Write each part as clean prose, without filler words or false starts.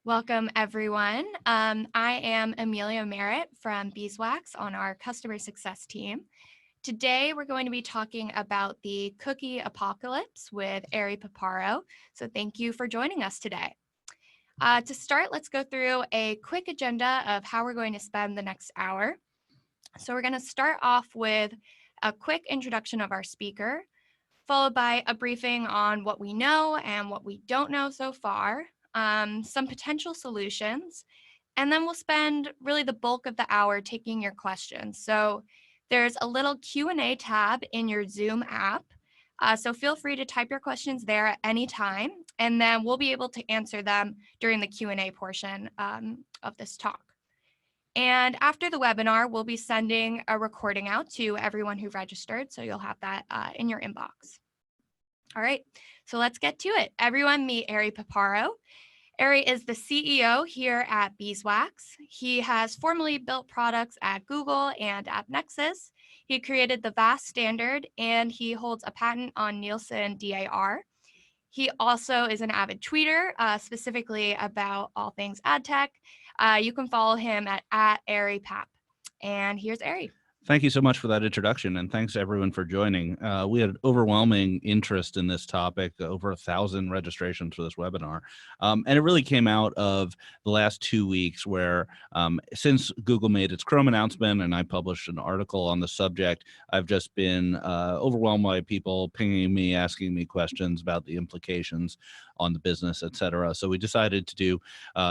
Welcome, everyone. I am Amelia Merritt from Beeswax on our customer success team. Today, we're going to be talking about the cookie apocalypse with Ari Paparo. So thank you for joining us today. To start, let's go through a quick agenda of how we're going to spend the next hour. So we're going to start off with a quick introduction of our speaker, followed by a briefing on what we know and what we don't know so far, some potential solutions, and then we'll spend really the bulk of the hour taking your questions. So there's a little Q&A tab in your Zoom app. So feel free to type your questions there at any time, and then we'll be able to answer them during the Q&A portion of this talk. And after the webinar, we'll be sending a recording out to everyone who registered, so you'll have that in your inbox. All right, so let's get to it. Everyone meet Ari Paparo. Ari is the CEO here at Beeswax. He has formerly built products at Google and AppNexus. He created the VAST standard, and he holds a patent on Nielsen DAR. He also is an avid tweeter, specifically about all things Adtech. You can follow him at Ari Pap. And here's Ari. Thank you so much for that introduction, and thanks everyone for joining. We had overwhelming interest in this topic, over 1,000 registrations for this webinar. And it really came out of the last 2 weeks where since Google made its Chrome announcement and I published an article on the subject, I've just been overwhelmed by people pinging me, asking me questions about the implications on the business, et cetera. So we decided to do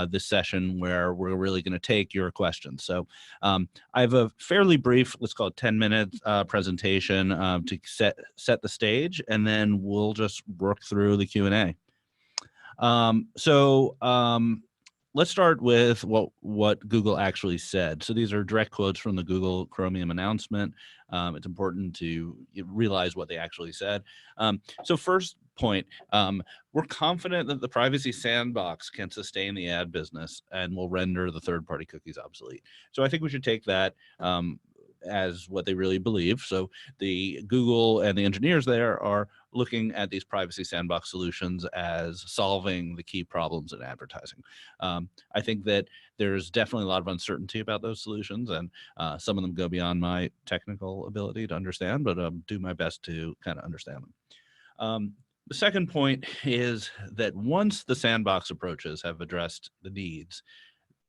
this session where we're really going to take your questions. So I have a fairly brief, let's call it 10-minute presentation to set the stage, and then we'll just work through the Q&A. Let's start with what Google actually said. So these are direct quotes from the Google Chromium announcement. It's important to realize what they actually said. So first point, we're confident that the privacy sandbox can sustain the ad business and will render the third-party cookies obsolete. So I think we should take that as what they really believe. So the Google and the engineers there are looking at these privacy sandbox solutions as solving the key problems in advertising. I think that there's definitely a lot of uncertainty about those solutions, and some of them go beyond my technical ability to understand, but do my best to kind of understand them. The second point is that once the sandbox approaches have addressed the needs,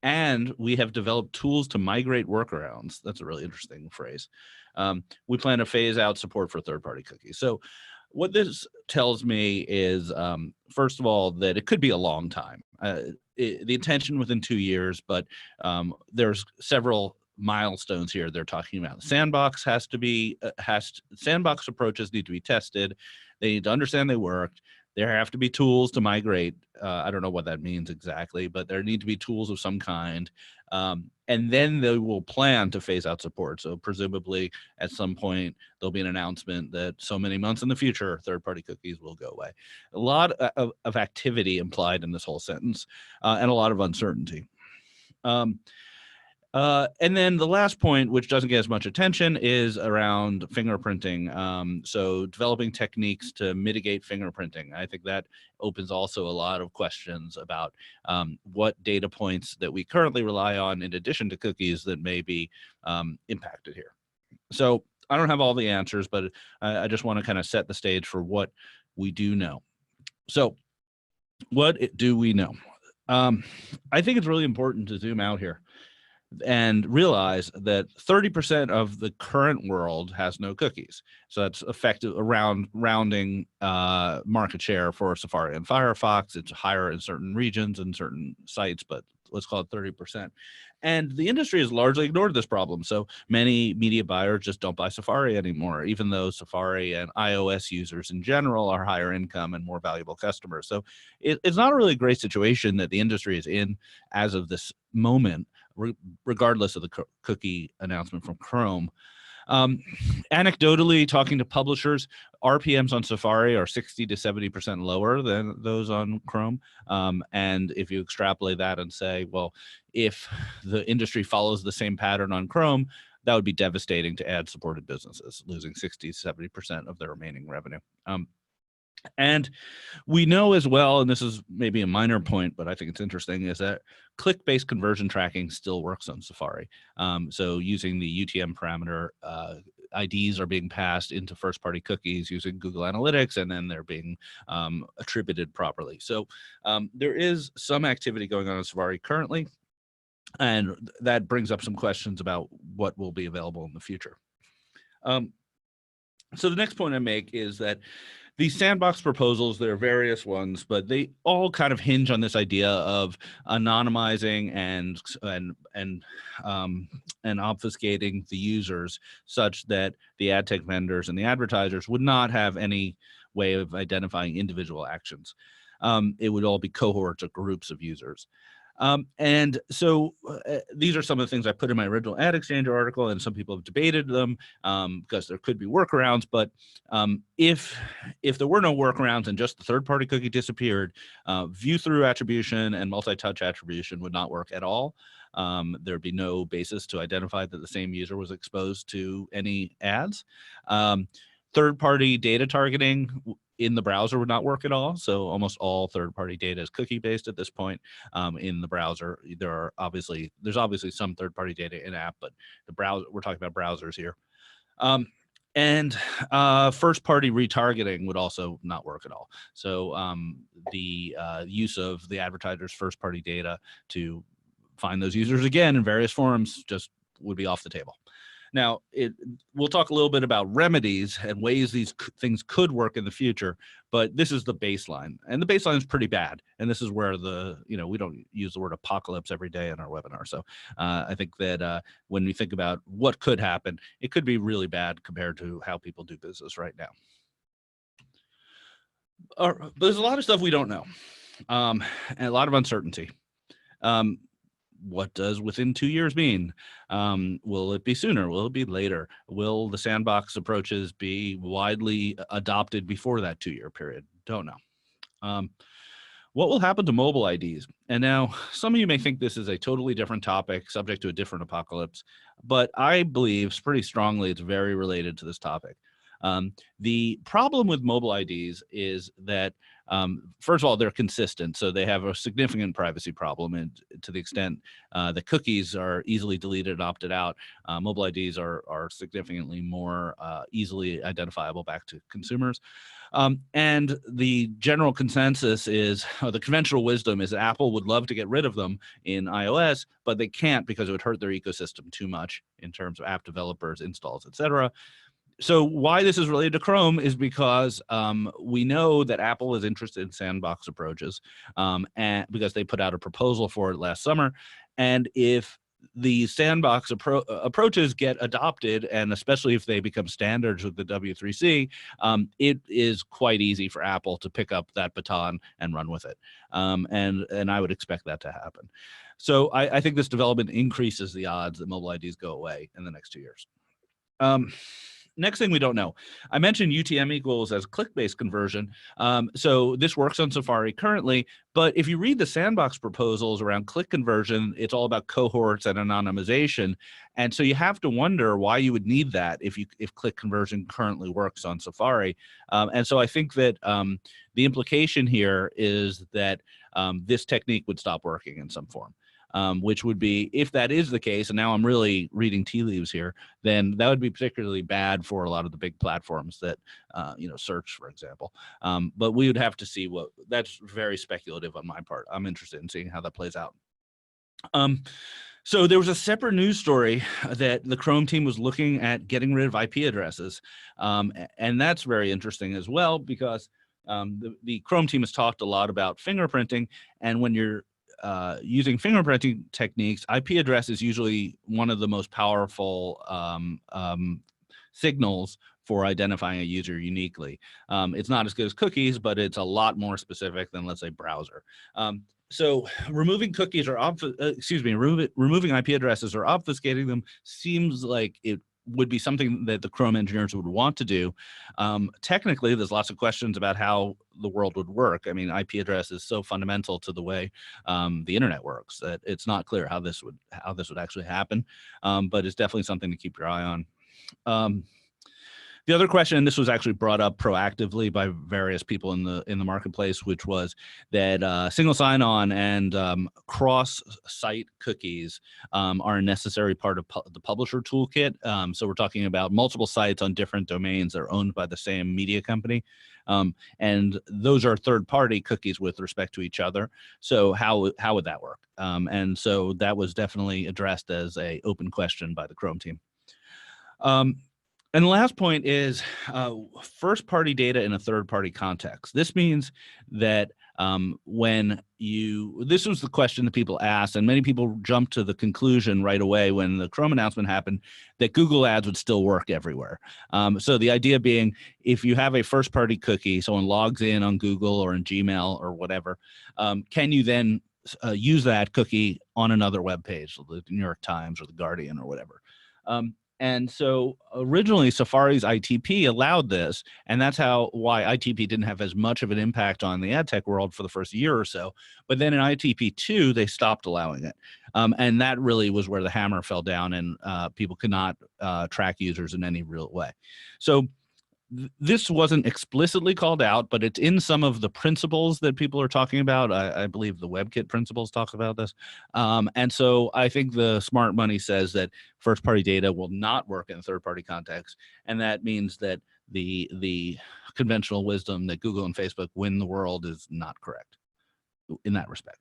and we have developed tools to migrate workarounds. That's a really interesting phrase. We plan to phase out support for third-party cookies. So what this tells me is, first of all, that it could be a long time. The intention within 2 years, but there's several milestones here they're talking about. The sandbox has to be, sandbox approaches need to be tested. They need to understand they worked. There have to be tools to migrate. I don't know what that means exactly, but there need to be tools of some kind. And then they will plan to phase out support. So presumably at some point, there'll be an announcement that so many months in the future, third-party cookies will go away. A lot of activity implied in this whole sentence, and a lot of uncertainty. And then the last point, which doesn't get as much attention, is around fingerprinting. So developing techniques to mitigate fingerprinting. I think that opens also a lot of questions about what data points that we currently rely on in addition to cookies that may be impacted here. So I don't have all the answers, but I just want to kind of set the stage for what we do know. So what do we know? I think it's really important to zoom out here and realize that 30% of the current world has no cookies. So that's effective around rounding market share for Safari and Firefox. It's higher in certain regions and certain sites, but let's call it 30%. And the industry has largely ignored this problem. So many media buyers just don't buy Safari anymore, even though Safari and iOS users in general are higher income and more valuable customers. So it's not a really great situation that the industry is in as of this moment, regardless of the cookie announcement from Chrome. Anecdotally, talking to publishers, RPMs on Safari are 60 to 70% lower than those on Chrome. And if you extrapolate that and say, well, if the industry follows the same pattern on Chrome, that would be devastating to ad-supported businesses, losing 60 to 70% of their remaining revenue. And we know as well, and this is maybe a minor point, but I think it's interesting, is that click-based conversion tracking still works on Safari. So using the UTM parameter, IDs are being passed into first-party cookies using Google Analytics, and then they're being attributed properly. So there is some activity going on in Safari currently, and that brings up some questions about what will be available in the future. So the next point I make is that these sandbox proposals, there are various ones, but they all kind of hinge on this idea of anonymizing and obfuscating the users such that the ad tech vendors and the advertisers would not have any way of identifying individual actions. It would all be cohorts or groups of users. And so these are some of the things I put in my original Ad Exchange article, and some people have debated them because there could be workarounds. But if there were no workarounds and just the third-party cookie disappeared, view-through attribution and multi-touch attribution would not work at all. There'd be no basis to identify that the same user was exposed to any ads. Third-party data targeting in the browser would not work at all. So almost all third-party data is cookie-based at this point in the browser. There's obviously some third-party data in app, but the browser, we're talking about browsers here. And first-party retargeting would also not work at all. So the use of the advertiser's first-party data to find those users again in various forums just would be off the table. Now, we'll talk a little bit about remedies and ways these things could work in the future, but this is the baseline, and the baseline is pretty bad. And this is where we don't use the word apocalypse every day in our webinar. So I think that when we think about what could happen, it could be really bad compared to how people do business right now. But there's a lot of stuff we don't know, and a lot of uncertainty. What does within 2 years mean? Will it be sooner? Will it be later? Will the sandbox approaches be widely adopted before that 2-year period? Don't know. What will happen to mobile IDs? And now some of you may think this is a totally different topic, subject to a different apocalypse, but I believe pretty strongly it's very related to this topic. The problem with mobile IDs is that, first of all, they're consistent, so they have a significant privacy problem, and to the extent the cookies are easily deleted and opted out, mobile IDs are significantly more easily identifiable back to consumers. And the general consensus is, or the conventional wisdom is, that Apple would love to get rid of them in iOS, but they can't because it would hurt their ecosystem too much in terms of app developers, installs, etc. So why this is related to Chrome is because we know that Apple is interested in sandbox approaches, and because they put out a proposal for it last summer. And if the sandbox approaches get adopted, and especially if they become standards with the W3C, it is quite easy for Apple to pick up that baton and run with it. And I would expect that to happen. So I think this development increases the odds that mobile IDs go away in the next 2 years. Next thing we don't know. I mentioned UTM equals as click-based conversion. So this works on Safari currently, but if you read the sandbox proposals around click conversion, it's all about cohorts and anonymization. And so you have to wonder why you would need that if click conversion currently works on Safari. And so I think that the implication here is that this technique would stop working in some form. Which would be, if that is the case, and now I'm really reading tea leaves here, then that would be particularly bad for a lot of the big platforms that, search, for example. But we would have to see that's very speculative on my part. I'm interested in seeing how that plays out. So there was a separate news story that the Chrome team was looking at getting rid of IP addresses. And that's very interesting as well, because the Chrome team has talked a lot about fingerprinting, and when you're using fingerprinting techniques, IP address is usually one of the most powerful signals for identifying a user uniquely. It's not as good as cookies, but it's a lot more specific than, let's say, browser. So removing cookies or removing IP addresses or obfuscating them seems like it would be something that the Chrome engineers would want to do. Technically, there's lots of questions about how the world would work. I mean, IP address is so fundamental to the way the internet works that it's not clear how this would actually happen. But it's definitely something to keep your eye on. The The other question, and this was actually brought up proactively by various people in the marketplace, which was that single sign-on and cross-site cookies are a necessary part of the publisher toolkit. So we're talking about multiple sites on different domains that are owned by the same media company. And those are third-party cookies with respect to each other. So how would that work? And so that was definitely addressed as a open question by the Chrome team. And the last point is first-party data in a third-party context. This means that this was the question that people asked, and many people jumped to the conclusion right away when the Chrome announcement happened that Google Ads would still work everywhere. So the idea being, if you have a first-party cookie, someone logs in on Google or in Gmail or whatever, can you then use that cookie on another web page, the New York Times or the Guardian or whatever? And so originally Safari's ITP allowed this, and that's why ITP didn't have as much of an impact on the ad tech world for the first year or so. But then in ITP2, they stopped allowing it. And that really was where the hammer fell down, and people could not track users in any real way. So this wasn't explicitly called out, but it's in some of the principles that people are talking about. I believe the WebKit principles talk about this. And so I think the smart money says that first-party data will not work in a third-party context. And that means that the conventional wisdom that Google and Facebook win the world is not correct in that respect.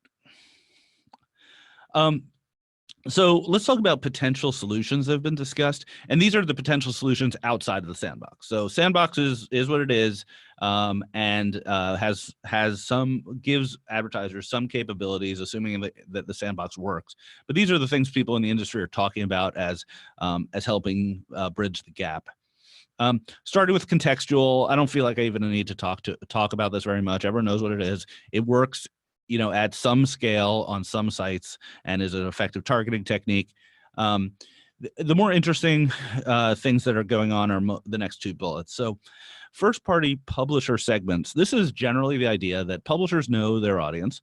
So let's talk about potential solutions that have been discussed. And these are the potential solutions outside of the sandbox. So sandbox is what it is, and gives advertisers some capabilities, assuming that the sandbox works. But these are the things people in the industry are talking about as helping bridge the gap. Started with contextual. I don't feel like I even need to talk about this very much. Everyone knows what it is. It works at some scale on some sites and is an effective targeting technique. The more interesting things that are going on are the next two bullets. So first-party publisher segments. This is generally the idea that publishers know their audience.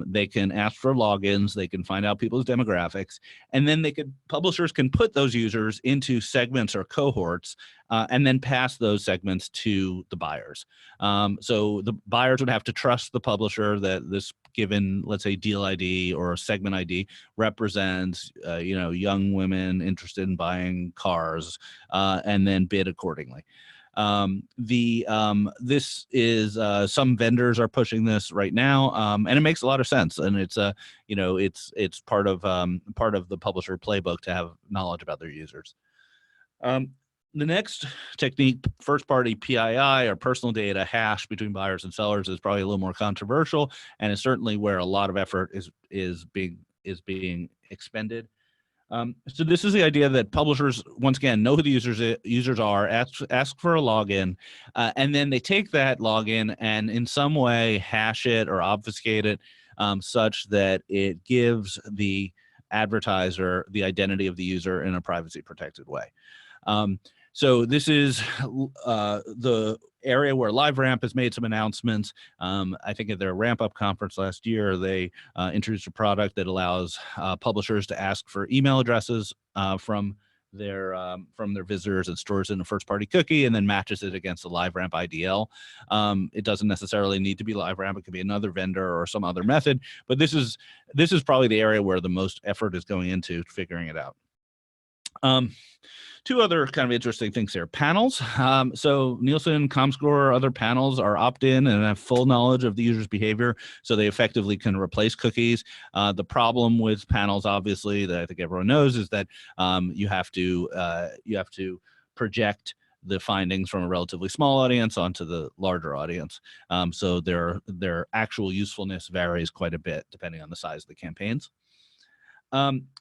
They can ask for logins. They can find out people's demographics. And then publishers can put those users into segments or cohorts and then pass those segments to the buyers. So the buyers would have to trust the publisher that this given, let's say, deal ID or segment ID represents, young women interested in buying cars, and then bid accordingly. This is some vendors are pushing this right now, and it makes a lot of sense. And it's it's part of the publisher playbook to have knowledge about their users. The next technique, first-party PII or personal data hash between buyers and sellers, is probably a little more controversial, and is certainly where a lot of effort is being expended. So this is the idea that publishers, once again, know who the users are, ask for a login, and then they take that login and in some way hash it or obfuscate it such that it gives the advertiser the identity of the user in a privacy protected way. So this is the area where LiveRamp has made some announcements. I think at their ramp-up conference last year, they introduced a product that allows publishers to ask for email addresses from their visitors and stores in a first-party cookie and then matches it against the LiveRamp IDL. It doesn't necessarily need to be LiveRamp. It could be another vendor or some other method. But this is probably the area where the most effort is going into figuring it out. Two other kind of interesting things here. Panels. So Nielsen, ComScore, other panels are opt-in and have full knowledge of the user's behavior, so they effectively can replace cookies. The problem with panels, obviously, that I think everyone knows, is that you have to project the findings from a relatively small audience onto the larger audience. So their actual usefulness varies quite a bit depending on the size of the campaigns.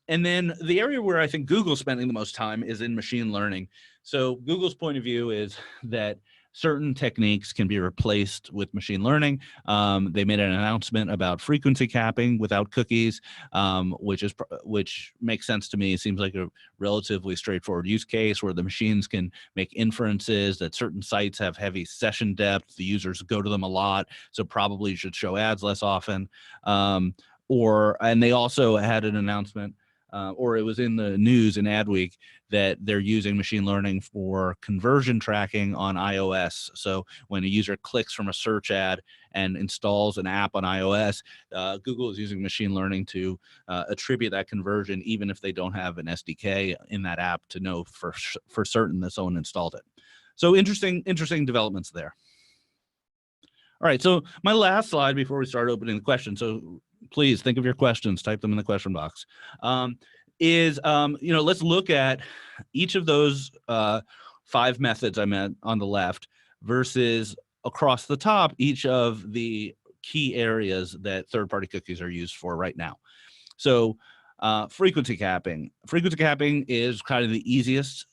And then the area where I think Google's spending the most time is in machine learning. So Google's point of view is that certain techniques can be replaced with machine learning. They made an announcement about frequency capping without cookies, which makes sense to me. It seems like a relatively straightforward use case where the machines can make inferences that certain sites have heavy session depth. The users go to them a lot, so probably you should show ads less often. And they also had an announcement or it was in the news in Adweek that they're using machine learning for conversion tracking on iOS. So when a user clicks from a search ad and installs an app on iOS, Google is using machine learning to attribute that conversion, even if they don't have an SDK in that app to know for certain that someone installed it. So interesting developments there. All right, so my last slide before we start opening the questions. So please think of your questions, type them in the question box. Let's look at each of those 5 methods I meant on the left versus across the top, each of the key areas that third-party cookies are used for right now. So frequency capping. Frequency capping is kind of the easiest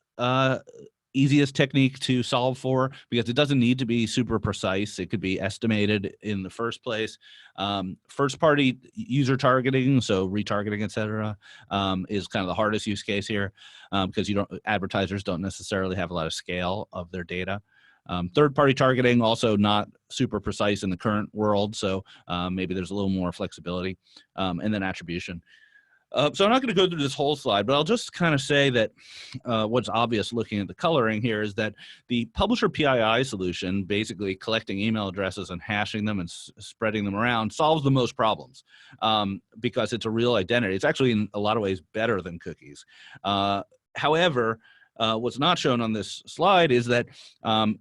technique to solve for because it doesn't need to be super precise. It could be estimated in the first place. First party user targeting, so retargeting, et cetera, is kind of the hardest use case here because advertisers don't necessarily have a lot of scale of their data. Third party targeting, also not super precise in the current world, so maybe there's a little more flexibility. And then attribution. So I'm not going to go through this whole slide, but I'll just kind of say that what's obvious looking at the coloring here is that the publisher PII solution, basically collecting email addresses and hashing them and spreading them around, solves the most problems because it's a real identity. It's actually in a lot of ways better than cookies. However, what's not shown on this slide is that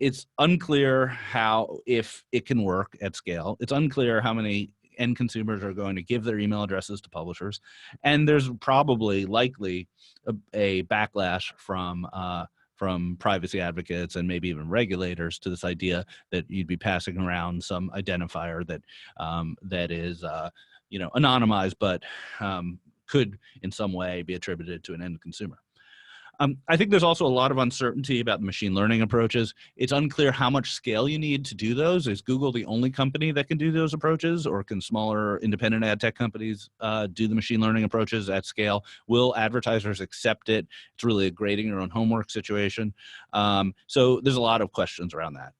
it's unclear if it can work at scale. It's unclear how many end consumers are going to give their email addresses to publishers, and there's likely a backlash from privacy advocates and maybe even regulators to this idea that you'd be passing around some identifier that is anonymized but could in some way be attributed to an end consumer. I think there's also a lot of uncertainty about the machine learning approaches. It's unclear how much scale you need to do those. Is Google the only company that can do those approaches, or can smaller independent ad tech companies do the machine learning approaches at scale? Will advertisers accept it? It's really a grading your own homework situation. So there's a lot of questions around that.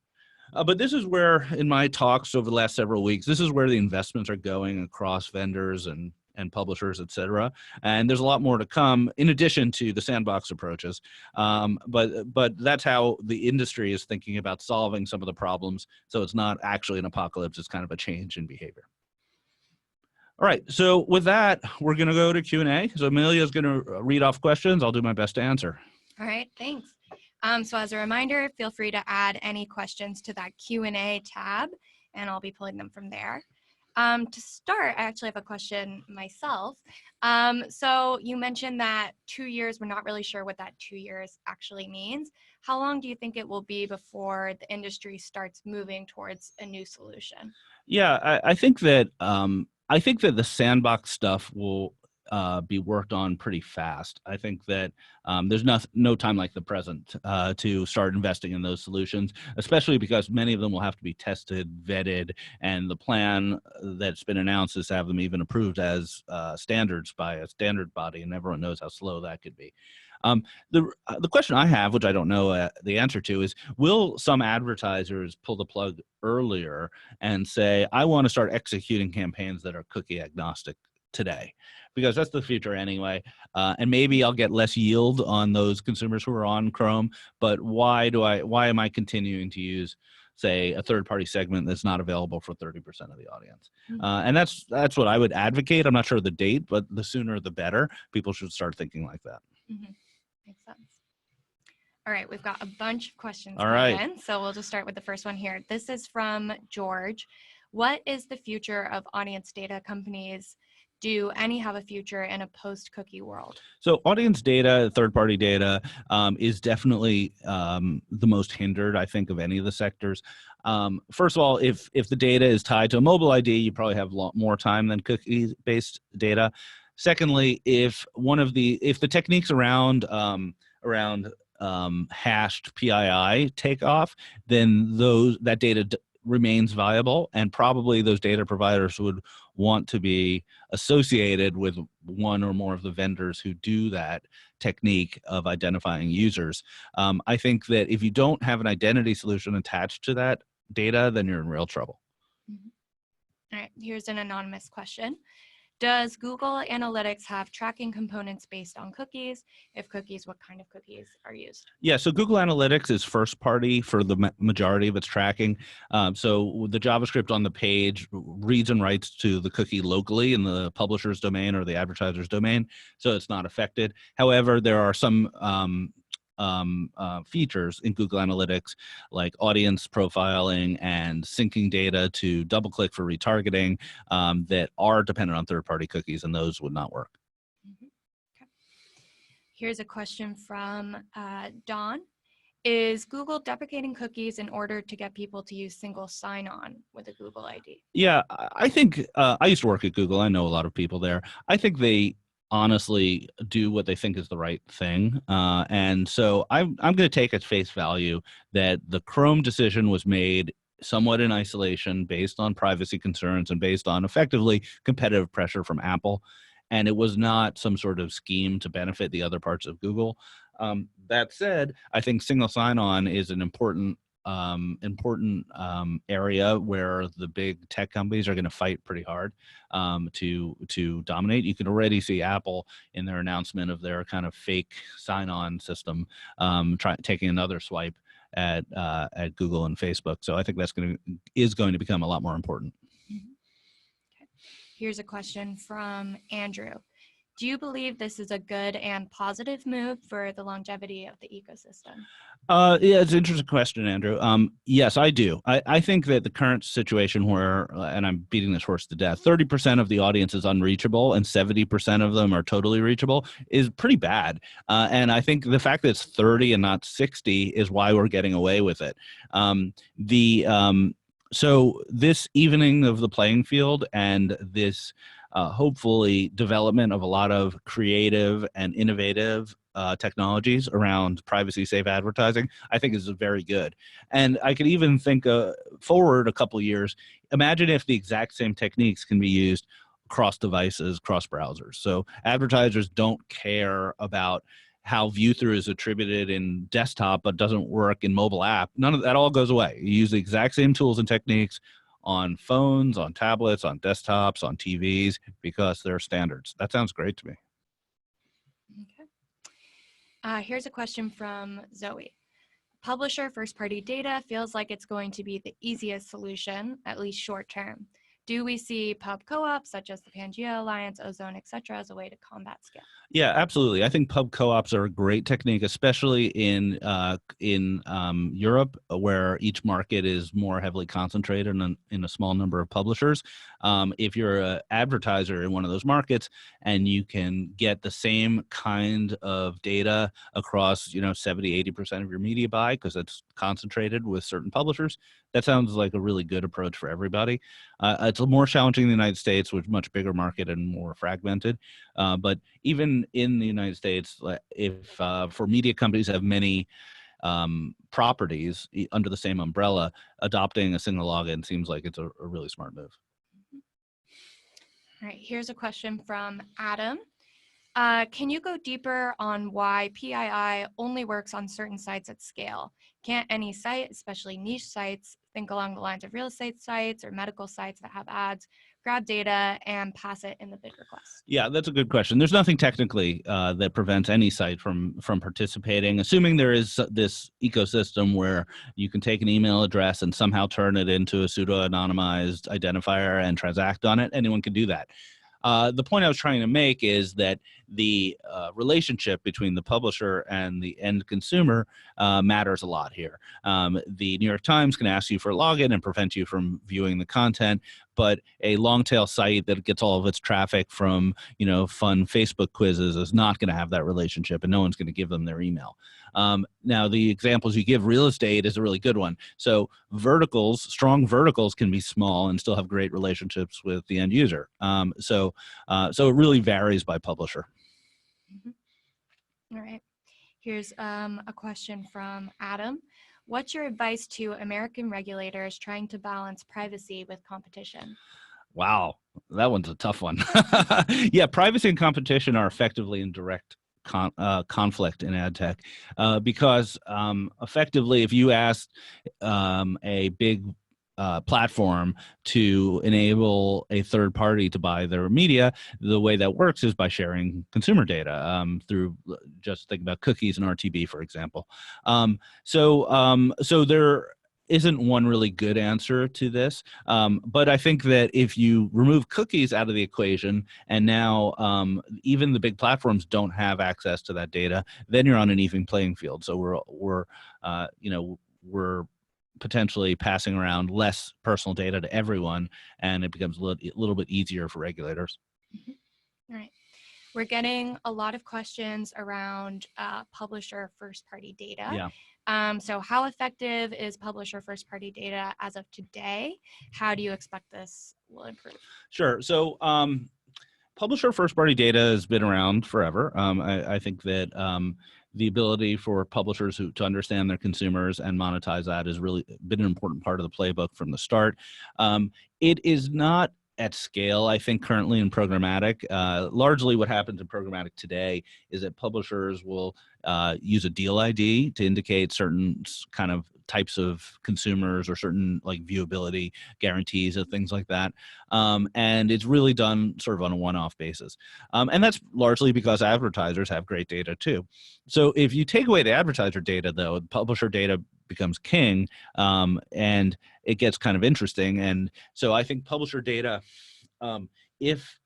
But this is where, in my talks over the last several weeks, this is where the investments are going across vendors and publishers, et cetera. And there's a lot more to come in addition to the sandbox approaches. But that's how the industry is thinking about solving some of the problems. So it's not actually an apocalypse, it's kind of a change in behavior. All right, so with that, we're gonna go to Q&A. So Amelia's gonna read off questions. I'll do my best to answer. All right, thanks. So as a reminder, feel free to add any questions to that Q&A tab, and I'll be pulling them from there. To start, I actually have a question myself. So you mentioned that 2 years, we're not really sure what that 2 years actually means. How long do you think it will be before the industry starts moving towards a new solution? Yeah, I think that the sandbox stuff will be worked on pretty fast. I think that there's no time like the present to start investing in those solutions, especially because many of them will have to be tested, vetted, and the plan that's been announced is to have them even approved as standards by a standard body, and everyone knows how slow that could be. The question I have, which I don't know the answer to, is will some advertisers pull the plug earlier and say, I want to start executing campaigns that are cookie agnostic today, because that's the future anyway, and maybe I'll get less yield on those consumers who are on Chrome, but why am I continuing to use, say, a third-party segment that's not available for 30% of the audience? And that's what I would advocate. I'm not sure of the date, but the sooner the better. People should start thinking like that. Mm-hmm. Makes sense. All right, we've got a bunch of questions in, so we'll just start with the first one here. This is from George. What is the future of audience data companies? Do any have a future in a post-cookie world? So audience data, third-party data, is definitely the most hindered, I think, of any of the sectors. First of all, if the data is tied to a mobile ID, you probably have a lot more time than cookie-based data. Secondly, if the techniques around hashed PII take off, then that data remains viable, and probably those data providers would want to be associated with one or more of the vendors who do that technique of identifying users. I think that if you don't have an identity solution attached to that data, then you're in real trouble. Mm-hmm. All right, here's an anonymous question. Does Google Analytics have tracking components based on cookies? If cookies, what kind of cookies are used? Yeah, so Google Analytics is first party for the majority of its tracking. So the JavaScript on the page reads and writes to the cookie locally in the publisher's domain or the advertiser's domain, so it's not affected. However, there are some features in Google Analytics like audience profiling and syncing data to double-click for retargeting that are dependent on third-party cookies, and those would not work. Here's a question from Dawn. Is Google deprecating cookies in order to get people to use single sign-on with a Google ID? Yeah, I think I used to work at Google. I know a lot of people there. I think they honestly do what they think is the right thing. And so I'm going to take at face value that the Chrome decision was made somewhat in isolation based on privacy concerns and based on effectively competitive pressure from Apple. And it was not some sort of scheme to benefit the other parts of Google. That said, I think single sign-on is an important area where the big tech companies are going to fight pretty hard to dominate. You can already see Apple in their announcement of their kind of fake sign-on system taking another swipe at Google and Facebook. So I think that's going to become a lot more important. Here's a question from Andrew. Do you believe this is a good and positive move for the longevity of the ecosystem? Yeah, it's an interesting question, Andrew. Yes, I do. I think that the current situation where, and I'm beating this horse to death, 30% of the audience is unreachable and 70% of them are totally reachable is pretty bad. And I think the fact that it's 30 and not 60 is why we're getting away with it. So this evening of the playing field and this hopefully development of a lot of creative and innovative technologies around privacy safe advertising, I think is very good. And I could even think forward a couple years. Imagine if the exact same techniques can be used across devices, cross browsers. So advertisers don't care about how view through is attributed in desktop but doesn't work in mobile app. None of that all goes away. You use the exact same tools and techniques on phones, on tablets, on desktops, on TVs, because they're standards. That sounds great to me. Okay. Here's a question from Zoe. Publisher first-party data feels like it's going to be the easiest solution, at least short-term. Do we see pub co-ops such as the Pangea Alliance, Ozone, et cetera, as a way to combat scale? Yeah, absolutely. I think pub co-ops are a great technique, especially in Europe, where each market is more heavily concentrated in a small number of publishers. If you're an advertiser in one of those markets and you can get the same kind of data across, 70, 80% of your media buy because it's concentrated with certain publishers, that sounds like a really good approach for everybody. It's more challenging in the United States, which is a much bigger market and more fragmented. But even in the United States, if for media companies have many properties under the same umbrella, adopting a single login seems like it's a really smart move. All right, here's a question from Adam. Can you go deeper on why PII only works on certain sites at scale? Can't any site, especially niche sites, think along the lines of real estate sites or medical sites that have ads, grab data and pass it in the bid request? Yeah, that's a good question. There's nothing technically that prevents any site from participating, assuming there is this ecosystem where you can take an email address and somehow turn it into a pseudo-anonymized identifier and transact on it. Anyone can do that. The point I was trying to make is that the relationship between the publisher and the end consumer matters a lot here. The New York Times can ask you for a login and prevent you from viewing the content, but a long tail site that gets all of its traffic from, fun Facebook quizzes is not going to have that relationship, and no one's going to give them their email. Now, the examples you give, real estate is a really good one. So strong verticals can be small and still have great relationships with the end user. So it really varies by publisher. All right. Here's a question from Adam. What's your advice to American regulators trying to balance privacy with competition? Wow, that one's a tough one. Yeah, privacy and competition are effectively in direct conflict in ad tech because effectively, if you ask a big platform to enable a third party to buy their media. The way that works is by sharing consumer data through, just think about cookies and RTB, for example. So there isn't one really good answer to this, but I think that if you remove cookies out of the equation, and now even the big platforms don't have access to that data, then you're on an even playing field. So we're potentially passing around less personal data to everyone, and it becomes a little bit easier for regulators. Mm-hmm. All right. We're getting a lot of questions around publisher first-party data. Yeah. So how effective is publisher first-party data as of today? How do you expect this will improve? Sure. So publisher first-party data has been around forever. I think that the ability for publishers to understand their consumers and monetize that has really been an important part of the playbook from the start. It is not at scale, I think, currently in programmatic. Largely what happens in programmatic today is that publishers will use a deal ID to indicate certain kind of types of consumers or certain like viewability guarantees or things like that. And it's really done sort of on a one-off basis. And that's largely because advertisers have great data too. So if you take away the advertiser data, though, publisher data becomes king, and it gets kind of interesting. And so I think publisher data, if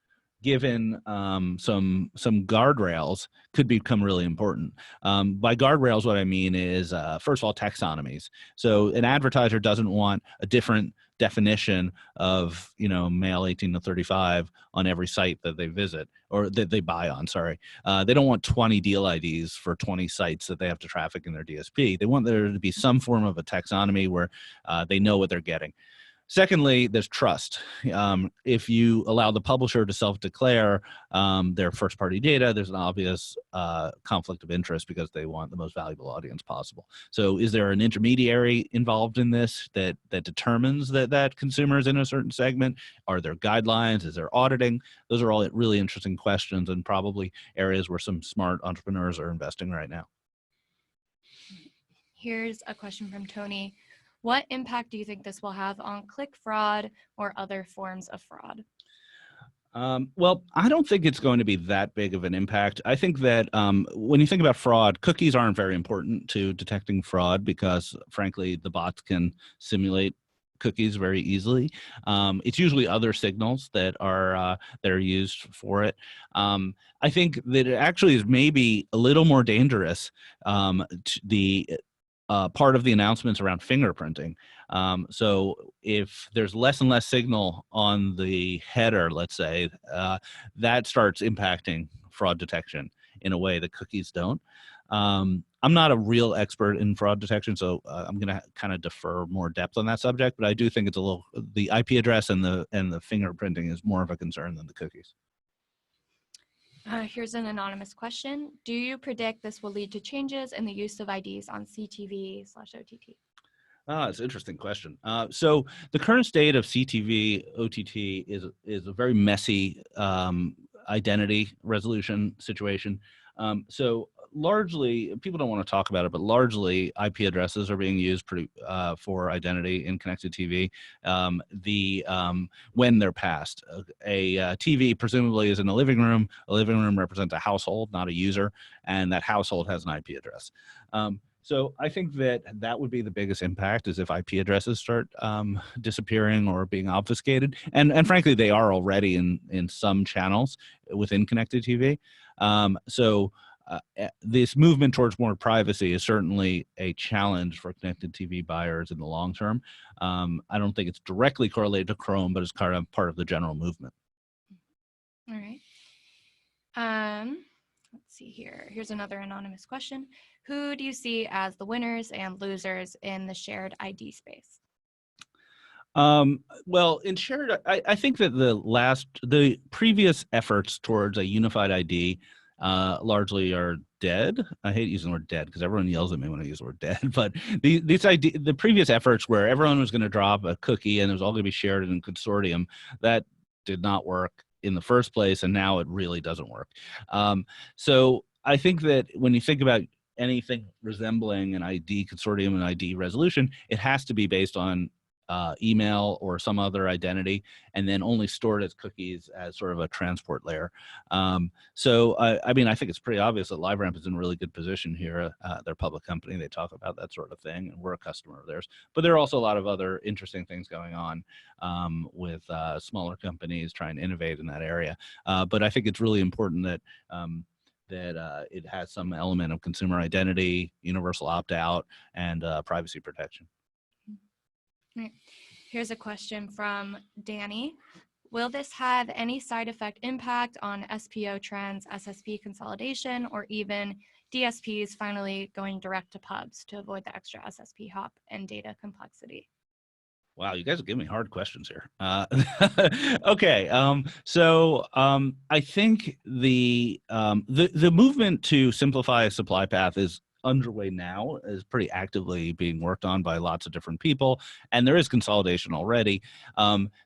given some guardrails, could become really important. By guardrails, what I mean is, first of all, taxonomies. So an advertiser doesn't want a different definition of, male 18 to 35 on every site that they visit or that they buy on, sorry. They don't want 20 deal IDs for 20 sites that they have to traffic in their DSP. They want there to be some form of a taxonomy where they know what they're getting. Secondly, there's trust. If you allow the publisher to self-declare their first-party data, there's an obvious conflict of interest because they want the most valuable audience possible. So is there an intermediary involved in this that determines that consumer is in a certain segment? Are there guidelines? Is there auditing? Those are all really interesting questions and probably areas where some smart entrepreneurs are investing right now. Here's a question from Tony. What impact do you think this will have on click fraud or other forms of fraud? Well, I don't think it's going to be that big of an impact. I think that when you think about fraud, cookies aren't very important to detecting fraud because, frankly, the bots can simulate cookies very easily. It's usually other signals that are used for it. I think that it actually is maybe a little more dangerous. Part of the announcements around fingerprinting. So if there's less and less signal on the header, let's say, that starts impacting fraud detection in a way that cookies don't. I'm not a real expert in fraud detection, so I'm going to kind of defer more depth on that subject, but I do think it's the IP address and the fingerprinting is more of a concern than the cookies. Here's an anonymous question. Do you predict this will lead to changes in the use of IDs on CTV/OTT? It's an interesting question. So the current state of CTV OTT is a very messy identity resolution situation. So largely, people don't want to talk about it, but largely IP addresses are being used for identity in connected TV. When they're passed, a TV presumably is in a living room. A living room represents a household, not a user, and that household has an IP address. So I think that would be the biggest impact is if IP addresses start disappearing or being obfuscated. And frankly, they are already in some channels within connected TV. This movement towards more privacy is certainly a challenge for connected TV buyers in the long term. I don't think it's directly correlated to Chrome, but it's kind of part of the general movement. All right. Let's see here. Here's another anonymous question. Who do you see as the winners and losers in the shared ID space? Well, in shared, I think that the previous efforts towards a unified ID largely are dead. I hate using the word dead because everyone yells at me when I use the word dead. But the previous efforts where everyone was going to drop a cookie and it was all going to be shared in a consortium, that did not work in the first place, and now it really doesn't work. So I think that when you think about anything resembling an ID consortium and ID resolution, it has to be based on email or some other identity, and then only store it as cookies as sort of a transport layer. So I mean, I think it's pretty obvious that LiveRamp is in a really good position here. They're a public company. They talk about that sort of thing, and we're a customer of theirs. But there are also a lot of other interesting things going on with smaller companies trying to innovate in that area. But I think it's really important that it has some element of consumer identity, universal opt-out, and privacy protection. Right. Here's a question from Danny. Will this have any side effect impact on SPO trends, SSP consolidation, or even DSPs finally going direct to pubs to avoid the extra SSP hop and data complexity? Wow, you guys are giving me hard questions here. Okay, so I think the movement to simplify a supply path is underway now, is pretty actively being worked on by lots of different people, and there is consolidation already.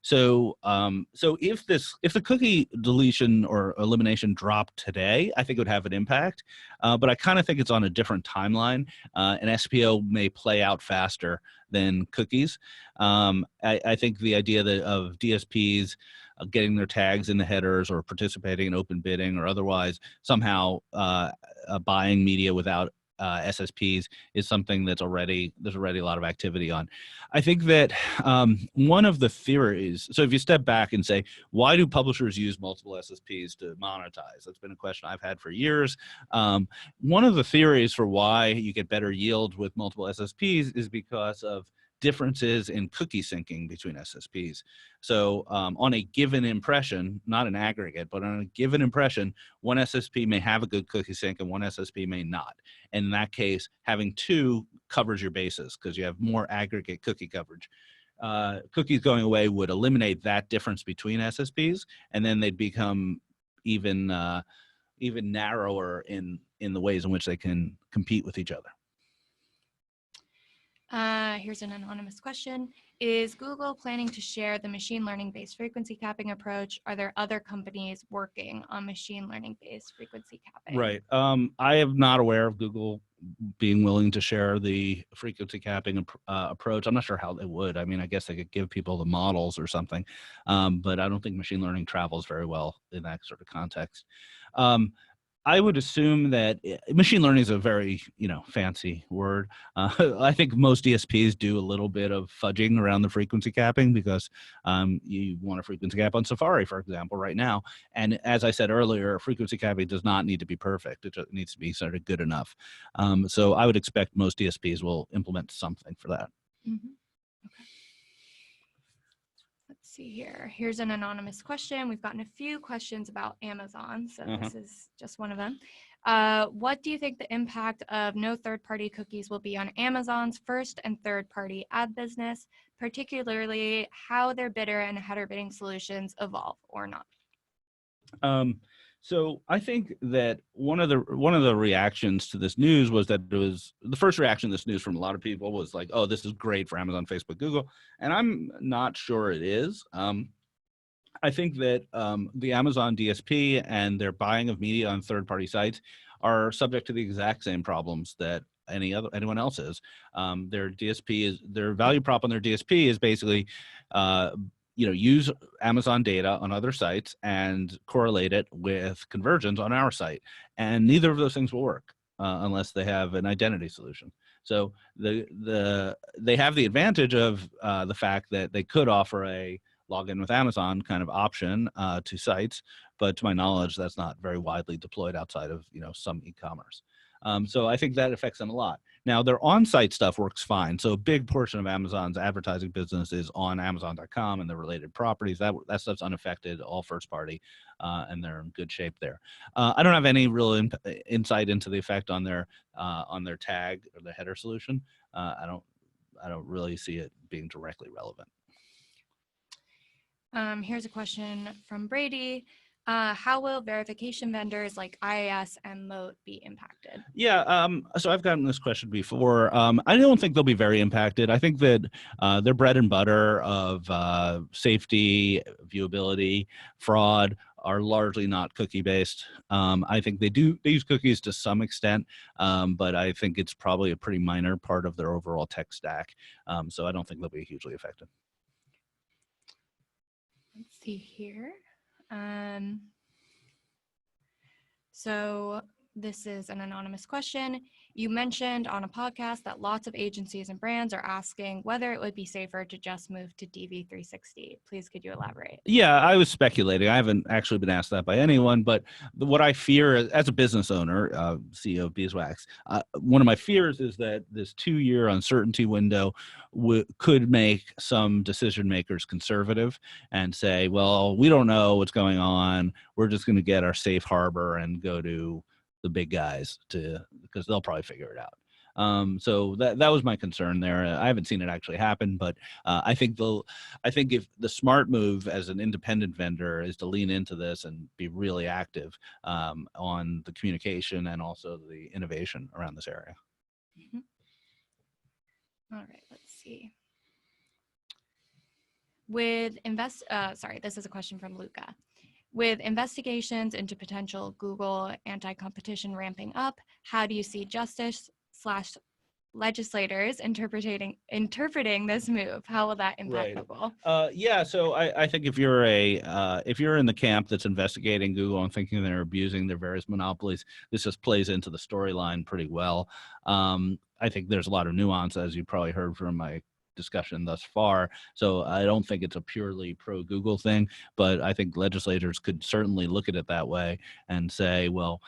So if the cookie deletion or elimination dropped today, I think it would have an impact. But I kind of think it's on a different timeline, and SPO may play out faster than cookies. I think the idea of DSPs getting their tags in the headers or participating in open bidding or otherwise somehow buying media without SSPs is something there's already a lot of activity on. I think that one of the theories, so if you step back and say, why do publishers use multiple SSPs to monetize? That's been a question I've had for years. One of the theories for why you get better yield with multiple SSPs is because of differences in cookie syncing between SSPs. So on a given impression, not an aggregate, but on a given impression, one SSP may have a good cookie sync and one SSP may not. And in that case, having two covers your bases because you have more aggregate cookie coverage. Cookies going away would eliminate that difference between SSPs, and then they'd become even narrower in the ways in which they can compete with each other. Here's an anonymous question. Is Google planning to share the machine learning-based frequency capping approach? Are there other companies working on machine learning-based frequency capping? Right. I am not aware of Google being willing to share the frequency capping approach. I'm not sure how they would. I mean, I guess they could give people the models or something, but I don't think machine learning travels very well in that sort of context. I would assume that machine learning is a very, fancy word. I think most DSPs do a little bit of fudging around the frequency capping because you want a frequency cap on Safari, for example, right now. And as I said earlier, frequency capping does not need to be perfect. It just needs to be sort of good enough. So I would expect most DSPs will implement something for that. Mm-hmm. Okay. Let's see here. Here's an anonymous question. We've gotten a few questions about Amazon, so this is just one of them. What do you think the impact of no third-party cookies will be on Amazon's first and third-party ad business, particularly how their bidder and header bidding solutions evolve or not? So I think that one of the reactions to this news was that it was the first reaction to this news from a lot of people was like, oh, this is great for Amazon, Facebook, Google. And I'm not sure it is. I think that the Amazon DSP and their buying of media on third-party sites are subject to the exact same problems that anyone else is. Their value prop on their DSP is basically use Amazon data on other sites and correlate it with conversions on our site. And neither of those things will work unless they have an identity solution. So they have the advantage of the fact that they could offer a login with Amazon kind of option to sites, but to my knowledge, that's not very widely deployed outside of some e-commerce. So I think that affects them a lot. Now, their on-site stuff works fine. So a big portion of Amazon's advertising business is on Amazon.com and the related properties. That stuff's unaffected, all first-party, and they're in good shape there. I don't have any real insight into the effect on their tag or the header solution. I don't really see it being directly relevant. Here's a question from Brady. How will verification vendors like IAS and Moat be impacted? Yeah, so I've gotten this question before. I don't think they'll be very impacted. I think that their bread and butter of safety, viewability, fraud are largely not cookie based. I think they use cookies to some extent, but I think it's probably a pretty minor part of their overall tech stack. So I don't think they'll be hugely affected. Let's see here. So this is an anonymous question. You mentioned on a podcast that lots of agencies and brands are asking whether it would be safer to just move to DV360. Please, could you elaborate? Yeah, I was speculating. I haven't actually been asked that by anyone, but what I fear as a business owner, CEO of Beeswax, one of my fears is that this 2-year uncertainty window could make some decision makers conservative and say, well, we don't know what's going on. We're just going to get our safe harbor and go to the big guys because they'll probably figure it out. So that was my concern there. I haven't seen it actually happen, but I think if the smart move as an independent vendor is to lean into this and be really active on the communication and also the innovation around this area. Mm-hmm. All right, let's see. This is a question from Luca. With investigations into potential Google anti-competition ramping up, how do you see justice/legislators interpreting this move? How will that impact Google? Yeah, so I think if you're in the camp that's investigating Google and thinking they're abusing their various monopolies, this just plays into the storyline pretty well. I think there's a lot of nuance, as you probably heard from my discussion thus far. So I don't think it's a purely pro-Google thing, but I think legislators could certainly look at it that way and say, well,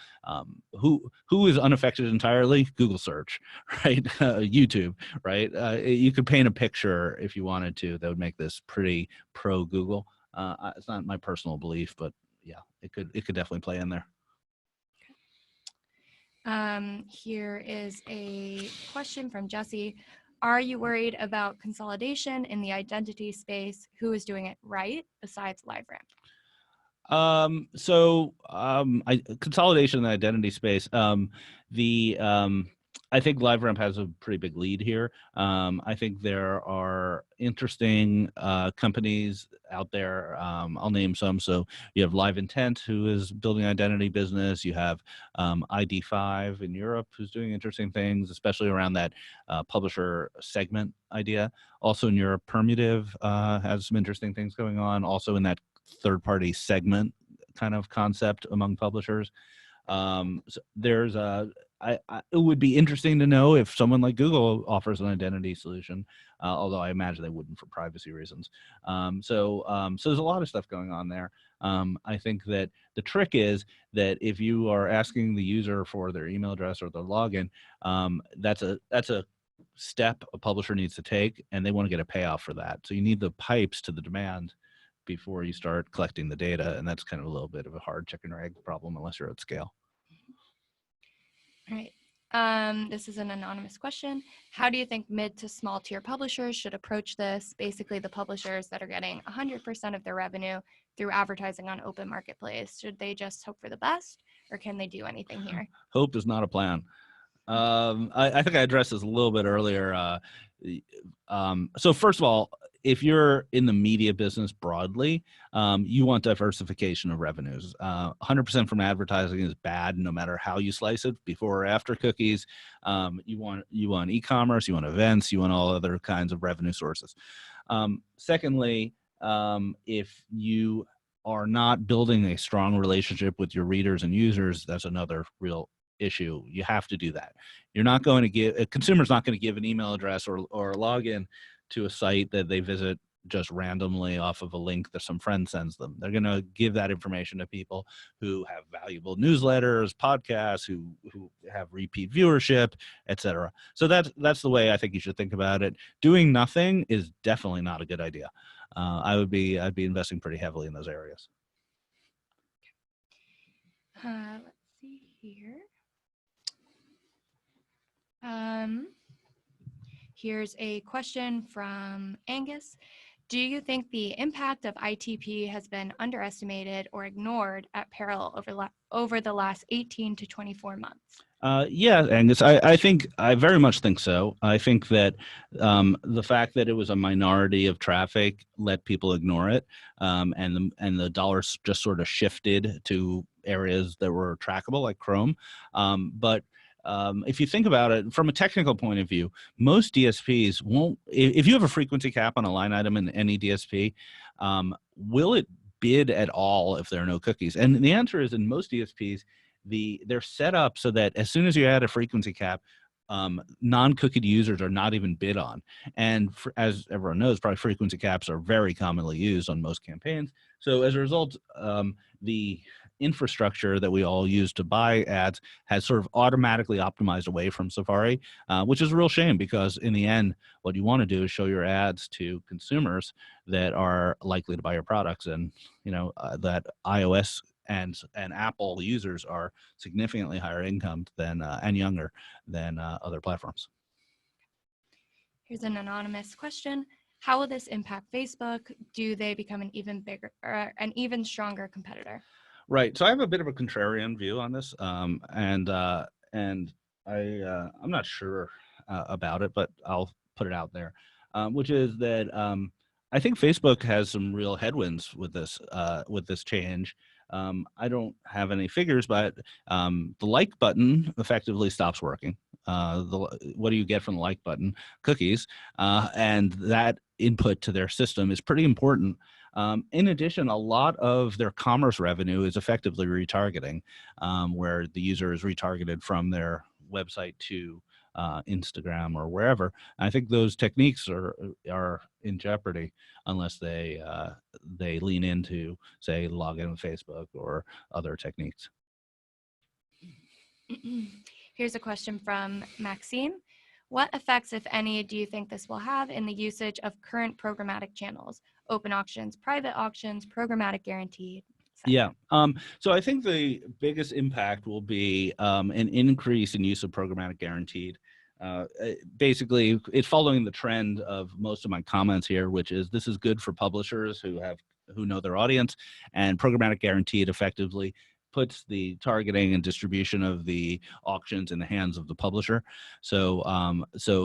who is unaffected entirely? Google search, right? YouTube, right? You could paint a picture if you wanted to that would make this pretty pro-Google. It's not my personal belief, but yeah, it could definitely play in there. Here is a question from Jesse. Are you worried about consolidation in the identity space? Who is doing it right besides LiveRamp? Consolidation in the identity space. I think LiveRamp has a pretty big lead here. I think there are interesting companies out there. I'll name some. So you have Live Intent, who is building an identity business. You have ID5 in Europe, who's doing interesting things, especially around that publisher segment idea. Also in Europe, Permutive has some interesting things going on. Also in that third-party segment kind of concept among publishers. So there's it would be interesting to know if someone like Google offers an identity solution, although I imagine they wouldn't for privacy reasons. So there's a lot of stuff going on there. I think that the trick is that if you are asking the user for their email address or their login, that's a step a publisher needs to take, and they want to get a payoff for that. So you need the pipes to the demand before you start collecting the data, and that's kind of a little bit of a hard chicken or egg problem unless you're at scale. All right. This is an anonymous question. How do you think mid to small tier publishers should approach this? Basically, the publishers that are getting 100% of their revenue through advertising on open marketplace. Should they just hope for the best, or can they do anything here? Hope is not a plan. I think I addressed this a little bit earlier. So first of all, if you're in the media business broadly, you want diversification of revenues. 100% from advertising is bad, no matter how you slice it, before or after cookies. You want e-commerce, you want events, you want all other kinds of revenue sources. Secondly, if you are not building a strong relationship with your readers and users, that's another real issue. You have to do that. You're not going to give a consumer's not going to give an email address or a login to a site that they visit just randomly off of a link that some friend sends them. They're going to give that information to people who have valuable newsletters, podcasts, who have repeat viewership, etc. So that's the way I think you should think about it. Doing nothing is definitely not a good idea. I'd be investing pretty heavily in those areas. Let's see here. Here's a question from Angus. Do you think the impact of ITP has been underestimated or ignored at Peril over the last 18 to 24 months? Yeah, Angus, I very much think so. I think that the fact that it was a minority of traffic let people ignore it, and the dollars just sort of shifted to areas that were trackable, like Chrome. But if you think about it from a technical point of view, most DSPs won't. If you have a frequency cap on a line item in any DSP, will it bid at all if there are no cookies? And the answer is in most DSPs they're set up so that as soon as you add a frequency cap, non-cookied users are not even bid on. And as everyone knows, probably frequency caps are very commonly used on most campaigns. So as a result, the infrastructure that we all use to buy ads has sort of automatically optimized away from Safari, which is a real shame because in the end, what you want to do is show your ads to consumers that are likely to buy your products, and that iOS and Apple users are significantly higher income than and younger than other platforms. Here's an anonymous question. How will this impact Facebook? Do they become an even bigger or an even stronger competitor? Right. So I have a bit of a contrarian view on this, and I'm not sure about it, but I'll put it out there, which is that I think Facebook has some real headwinds with this change. I don't have any figures, but the like button effectively stops working. What do you get from the like button? Cookies, and that input to their system is pretty important. In addition, a lot of their commerce revenue is effectively retargeting, where the user is retargeted from their website to Instagram or wherever. I think those techniques are in jeopardy unless they lean into, say, log in with Facebook or other techniques. Here's a question from Maxine. What effects, if any, do you think this will have in the usage of current programmatic channels? Open auctions, private auctions, programmatic guaranteed? Yeah. So I think the biggest impact will be an increase in use of programmatic guaranteed. Basically, it's following the trend of most of my comments here, which is this is good for publishers who know their audience, and programmatic guaranteed effectively puts the targeting and distribution of the auctions in the hands of the publisher. So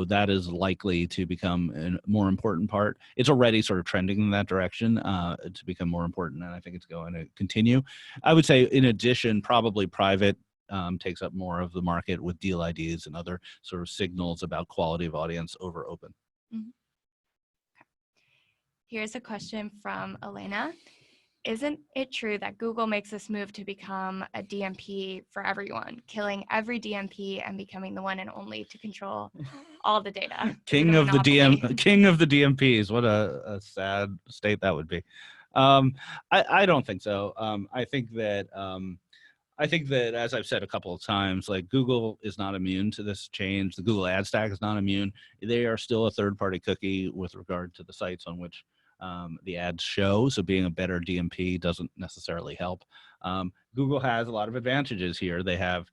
that is likely to become a more important part. It's already sort of trending in that direction to become more important, and I think it's going to continue. I would say, in addition, probably private takes up more of the market with deal IDs and other sort of signals about quality of audience over open. Mm-hmm. Okay. Here's a question from Elena. Isn't it true that Google makes this move to become a DMP for everyone, killing every DMP and becoming the one and only to control all the data? King of the DMPs. What a sad state that would be. I don't think so. I think that as I've said a couple of times, like Google is not immune to this change. The Google ad stack is not immune. They are still a third-party cookie with regard to the sites on which the ads show. So being a better DMP doesn't necessarily help. Google has a lot of advantages here. They have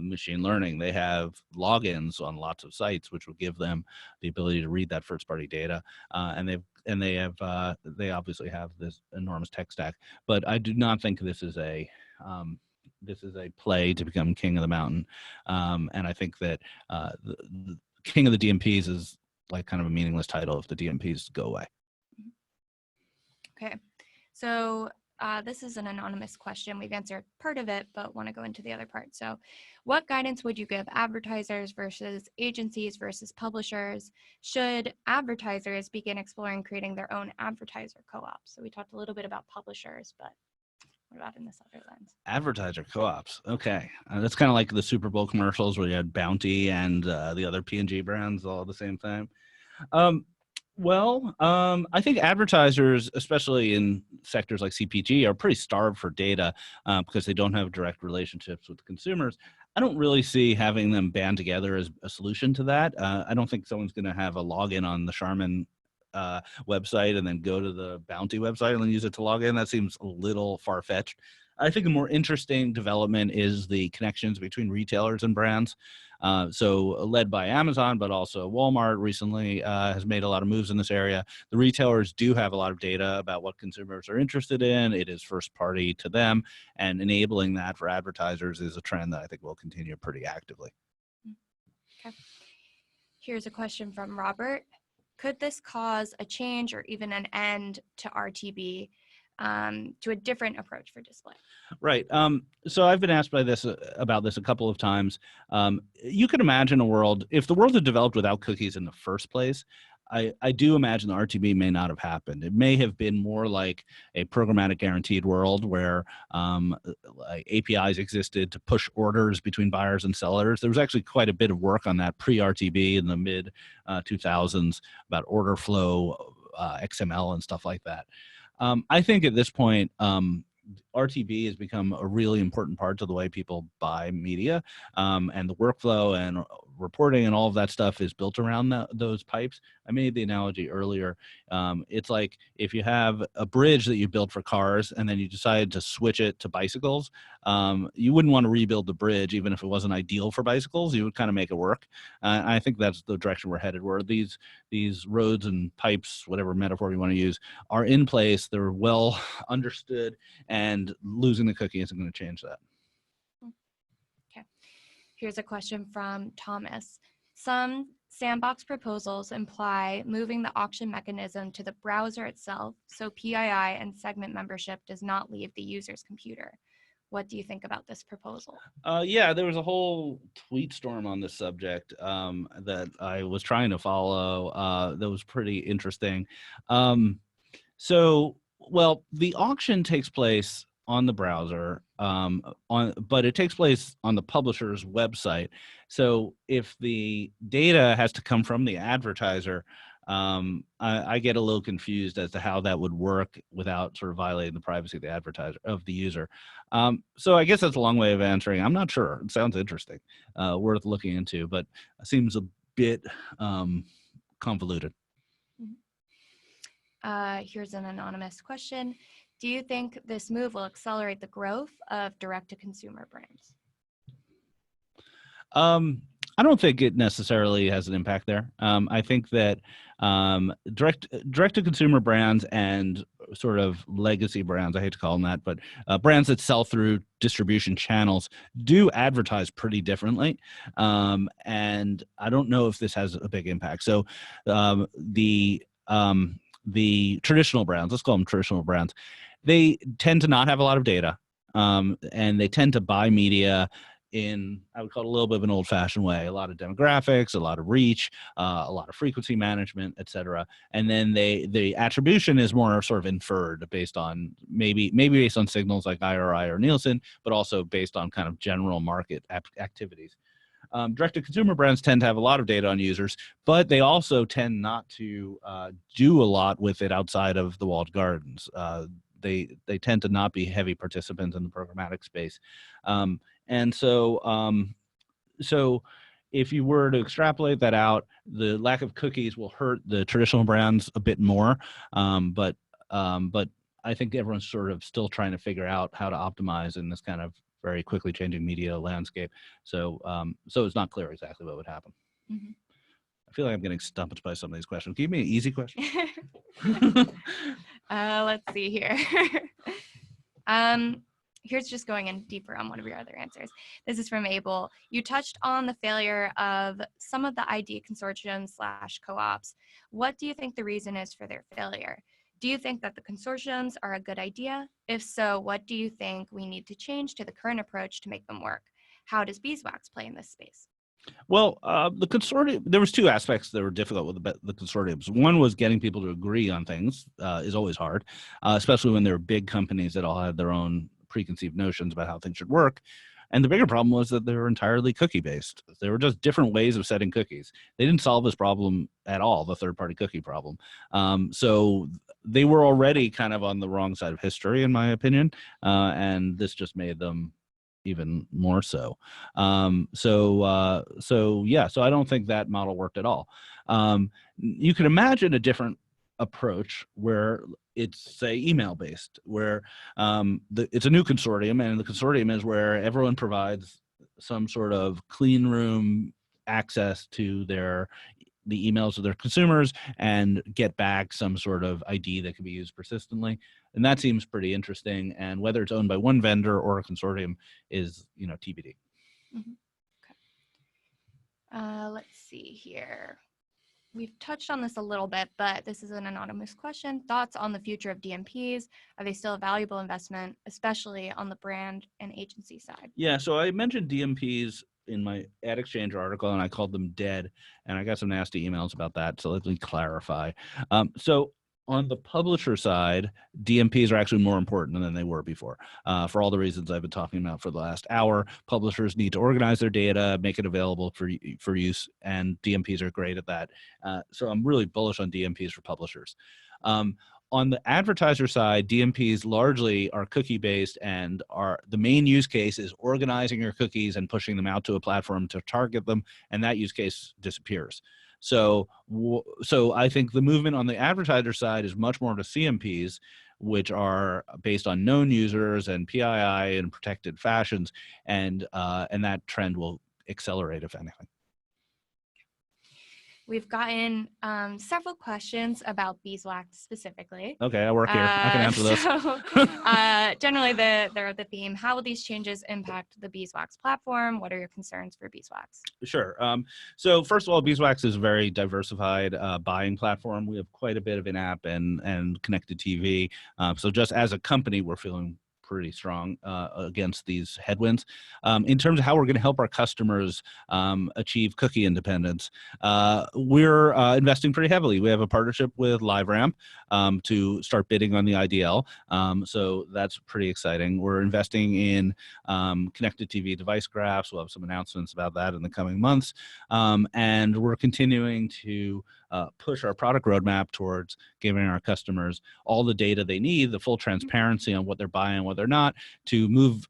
machine learning. They have logins on lots of sites, which will give them the ability to read that first-party data. And they obviously have this enormous tech stack. But I do not think this is a play to become king of the mountain. And I think that the king of the DMPs is like kind of a meaningless title if the DMPs go away. Okay, so this is an anonymous question. We've answered part of it, but want to go into the other part. So what guidance would you give advertisers versus agencies versus publishers? Should advertisers begin exploring creating their own advertiser co-ops? So we talked a little bit about publishers, but what about in this other lens? Advertiser co-ops. Okay. That's kind of like the Super Bowl commercials where you had Bounty and the other P&G brands all at the same time. I think advertisers, especially in sectors like CPG, are pretty starved for data because they don't have direct relationships with consumers. I don't really see having them band together as a solution to that. I don't think someone's going to have a login on the Charmin website and then go to the Bounty website and then use it to log in. That seems a little far-fetched. I think a more interesting development is the connections between retailers and brands. So led by Amazon, but also Walmart recently has made a lot of moves in this area. The retailers do have a lot of data about what consumers are interested in. It is first party to them, and enabling that for advertisers is a trend that I think will continue pretty actively. Okay. Here's a question from Robert. Could this cause a change or even an end to RTB, to a different approach for display? Right. So I've been asked about this a couple of times. You could imagine a world, if the world had developed without cookies in the first place, I do imagine the RTB may not have happened. It may have been more like a programmatic guaranteed world where like APIs existed to push orders between buyers and sellers. There was actually quite a bit of work on that pre-RTB in the mid 2000s about order flow, XML, and stuff like that. I think at this point, RTB has become a really important part to the way people buy media, and the workflow and reporting and all of that stuff is built around those pipes. I made the analogy earlier. It's like if you have a bridge that you built for cars and then you decided to switch it to bicycles, you wouldn't want to rebuild the bridge even if it wasn't ideal for bicycles. You would kind of make it work. I think that's the direction we're headed, where these roads and pipes, whatever metaphor you want to use, are in place. They're well understood, and losing the cookie isn't going to change that. Okay. Here's a question from Thomas. Some sandbox proposals imply moving the auction mechanism to the browser itself, so PII and segment membership does not leave the user's computer. What do you think about this proposal? Yeah, there was a whole tweet storm on this subject that I was trying to follow. That was pretty interesting. Well, the auction takes place on the browser, but it takes place on the publisher's website. So if the data has to come from the advertiser, I get a little confused as to how that would work without sort of violating the privacy of the advertiser, of the user. So I guess that's a long way of answering. I'm not sure. It sounds interesting, worth looking into, but it seems a bit convoluted. Here's an anonymous question. Do you think this move will accelerate the growth of direct-to-consumer brands? I don't think it necessarily has an impact there. I think that direct-to-consumer brands and sort of legacy brands, I hate to call them that, but brands that sell through distribution channels do advertise pretty differently. And I don't know if this has a big impact. So the traditional brands, let's call them traditional brands, they tend to not have a lot of data, and they tend to buy media in, I would call it a little bit of an old-fashioned way, a lot of demographics, a lot of reach, a lot of frequency management, et cetera. And then the attribution is more sort of inferred based on maybe based on signals like IRI or Nielsen, but also based on kind of general market activities. Direct-to-consumer brands tend to have a lot of data on users, but they also tend not to do a lot with it outside of the walled gardens. They tend to not be heavy participants in the programmatic space. And so if you were to extrapolate that out, the lack of cookies will hurt the traditional brands a bit more. But I think everyone's sort of still trying to figure out how to optimize in this kind of very quickly changing media landscape. So it's not clear exactly what would happen. Mm-hmm. I feel like I'm getting stumped by some of these questions. Give me an easy question. Let's see here. Here's just going in deeper on one of your other answers. This is from Abel. You touched on the failure of some of the ID consortiums / co-ops. What do you think the reason is for their failure? Do you think that the consortiums are a good idea? If so, what do you think we need to change to the current approach to make them work? How does Beeswax play in this space? Well, the consortium, there was two aspects that were difficult with the consortiums. One was getting people to agree on things is always hard, especially when there are big companies that all have their own preconceived notions about how things should work. And the bigger problem was that they were entirely cookie-based. They were just different ways of setting cookies. They didn't solve this problem at all, the third-party cookie problem. So they were already kind of on the wrong side of history, in my opinion, and this just made them even more so. So I don't think that model worked at all. You can imagine a different approach where it's, say, email based, where it's a new consortium, and the consortium is where everyone provides some sort of clean room access to the emails of their consumers and get back some sort of ID that can be used persistently. And that seems pretty interesting. And whether it's owned by one vendor or a consortium is, TBD. Mm-hmm. Okay. Let's see here. We've touched on this a little bit, but this is an anonymous question. Thoughts on the future of DMPs? Are they still a valuable investment, especially on the brand and agency side? Yeah, so I mentioned DMPs in my Ad Exchange article, and I called them dead, and I got some nasty emails about that, so let me clarify. So on the publisher side, DMPs are actually more important than they were before. For all the reasons I've been talking about for the last hour, publishers need to organize their data, make it available for use, and DMPs are great at that. So I'm really bullish on DMPs for publishers. On the advertiser side, DMPs largely are cookie-based, and the main use case is organizing your cookies and pushing them out to a platform to target them, and that use case disappears. So I think the movement on the advertiser side is much more to CMPs, which are based on known users and PII and protected fashions, and that trend will accelerate, if anything. We've gotten several questions about Beeswax specifically. Okay, I work here. I can answer those. Generally, they're the theme. How will these changes impact the Beeswax platform? What are your concerns for Beeswax? Sure. So first of all, Beeswax is a very diversified buying platform. We have quite a bit of in-app and connected TV. So just as a company, we're feeling pretty strong against these headwinds. In terms of how we're going to help our customers achieve cookie independence, we're investing pretty heavily. We have a partnership with LiveRamp to start bidding on the IDL. So that's pretty exciting. We're investing in connected TV device graphs. We'll have some announcements about that in the coming months. And we're continuing to push our product roadmap towards giving our customers all the data they need, the full transparency on what they're buying and what they're not, to move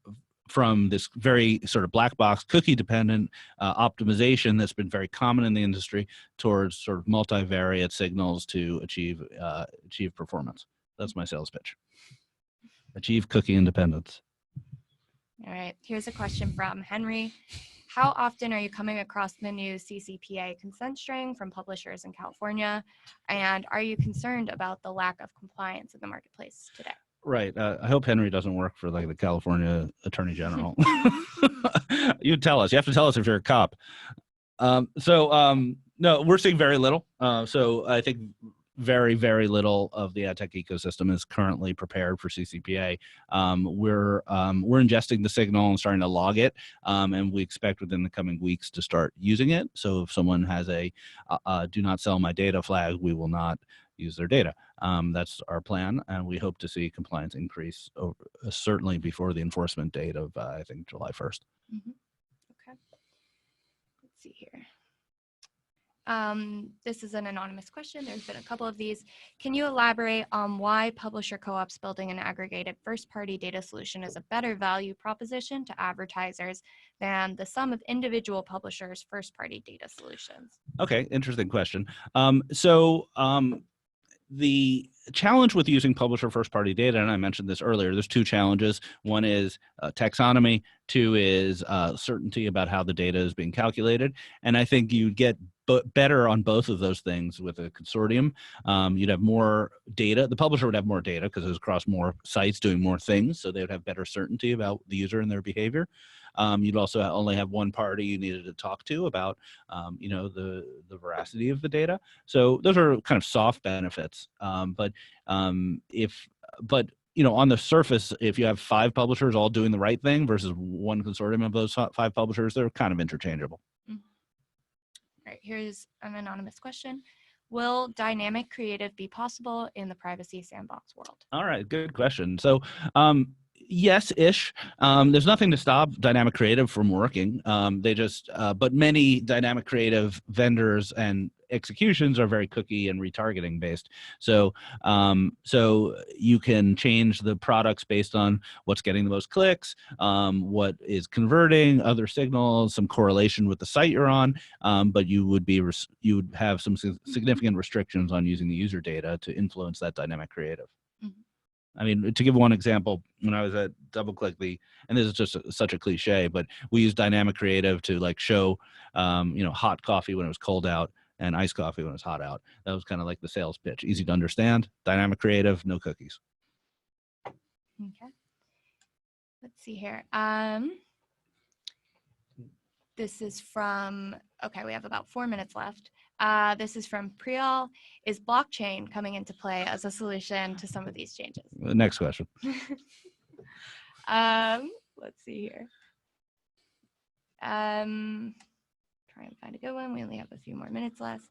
from this very sort of black box cookie dependent optimization that's been very common in the industry towards sort of multivariate signals to achieve performance. That's my sales pitch. Achieve cookie independence. All right, here's a question from Henry. How often are you coming across the new CCPA consent string from publishers in California? And are you concerned about the lack of compliance in the marketplace today? Right. I hope Henry doesn't work for like the California Attorney General. You tell us. You have to tell us if you're a cop. No, we're seeing very little. So I think very, very little of the Adtech ecosystem is currently prepared for CCPA. We're ingesting the signal and starting to log it, and we expect within the coming weeks to start using it. So if someone has a do not sell my data flag, we will not use their data. That's our plan, and we hope to see compliance increase certainly before the enforcement date of, I think, July 1st. Mm-hmm. Okay. Let's see here. This is an anonymous question. There's been a couple of these. Can you elaborate on why publisher co-ops building an aggregated first-party data solution is a better value proposition to advertisers than the sum of individual publishers' first-party data solutions? Okay, interesting question. The challenge with using publisher first-party data, and I mentioned this earlier, there's two challenges. One is taxonomy. Two is certainty about how the data is being calculated. And I think you get better on both of those things with a consortium. You'd have more data. The publisher would have more data because it was across more sites doing more things, so they would have better certainty about the user and their behavior. You'd also only have one party you needed to talk to about, the veracity of the data. So those are kind of soft benefits. But on the surface, if you have 5 publishers all doing the right thing versus one consortium of those 5 publishers, they're kind of interchangeable. Mm-hmm. All right, here's an anonymous question. Will dynamic creative be possible in the privacy sandbox world? All right, good question. So, yes-ish. There's nothing to stop dynamic creative from working. But many dynamic creative vendors and executions are very cookie and retargeting based. So you can change the products based on what's getting the most clicks, what is converting, other signals, some correlation with the site you're on. But you would have some significant restrictions on using the user data to influence that dynamic creative. Mm-hmm. I mean, to give one example, when I was at DoubleClick, and this is just such a cliche, but we used dynamic creative to like show, hot coffee when it was cold out and iced coffee when it was hot out. That was kind of like the sales pitch. Easy to understand, dynamic creative, no cookies. Okay. Let's see here. This is from, okay, we have about 4 minutes left. This is from Priyal. Is blockchain coming into play as a solution to some of these changes? Next question. Let's see here. Try and find a good one. We only have a few more minutes left.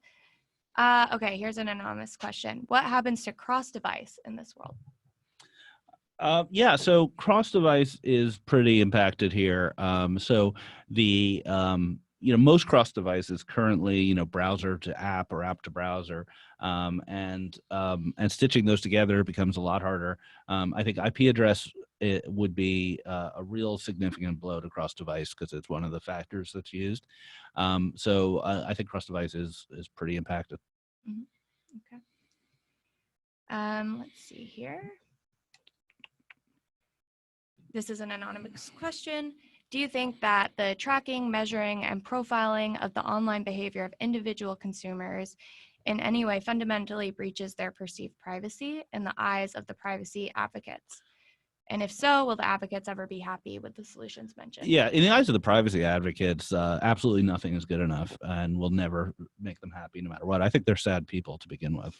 Okay, here's an anonymous question. What happens to cross-device in this world? So cross-device is pretty impacted here. So the most cross-devices currently, browser to app or app to browser, and stitching those together becomes a lot harder. I think IP address would be a real significant blow to cross-device because it's one of the factors that's used. So I think cross-device is pretty impacted. Mm-hmm. Okay. Let's see here. This is an anonymous question. Do you think that the tracking, measuring, and profiling of the online behavior of individual consumers in any way fundamentally breaches their perceived privacy in the eyes of the privacy advocates? And if so, will the advocates ever be happy with the solutions mentioned? Yeah, in the eyes of the privacy advocates, absolutely nothing is good enough and will never make them happy no matter what. I think they're sad people to begin with.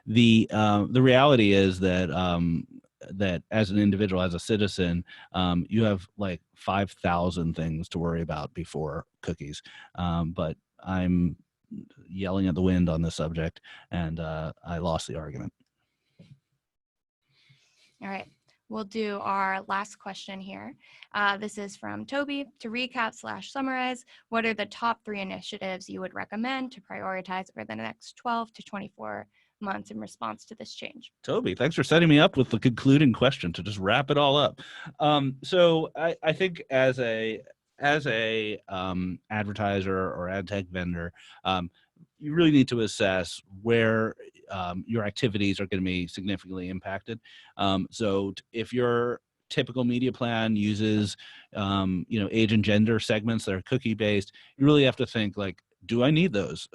The reality is that as an individual, as a citizen, you have like 5,000 things to worry about before cookies. But I'm yelling at the wind on this subject, and I lost the argument. All right, we'll do our last question here. This is from Toby. To recap/summarize, what are the top 3 initiatives you would recommend to prioritize over the next 12 to 24 months in response to this change? Toby, thanks for setting me up with the concluding question to just wrap it all up. So I think as a advertiser or ad tech vendor, you really need to assess where your activities are going to be significantly impacted. So if your typical media plan uses age and gender segments that are cookie based, you really have to think like, do I need those?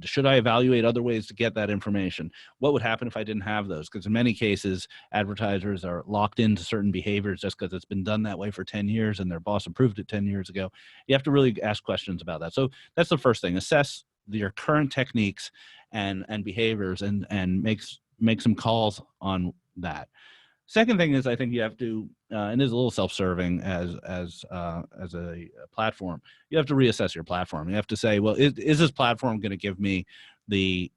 Should I evaluate other ways to get that information? What would happen if I didn't have those? Because in many cases, advertisers are locked into certain behaviors just because it's been done that way for 10 years and their boss approved it 10 years ago. You have to really ask questions about that. So that's the first thing. Assess your current techniques and behaviors and make some calls on that. Second thing is I think you have to, and is a little self-serving as a platform, you have to reassess your platform. You have to say, well, is this platform going to give me the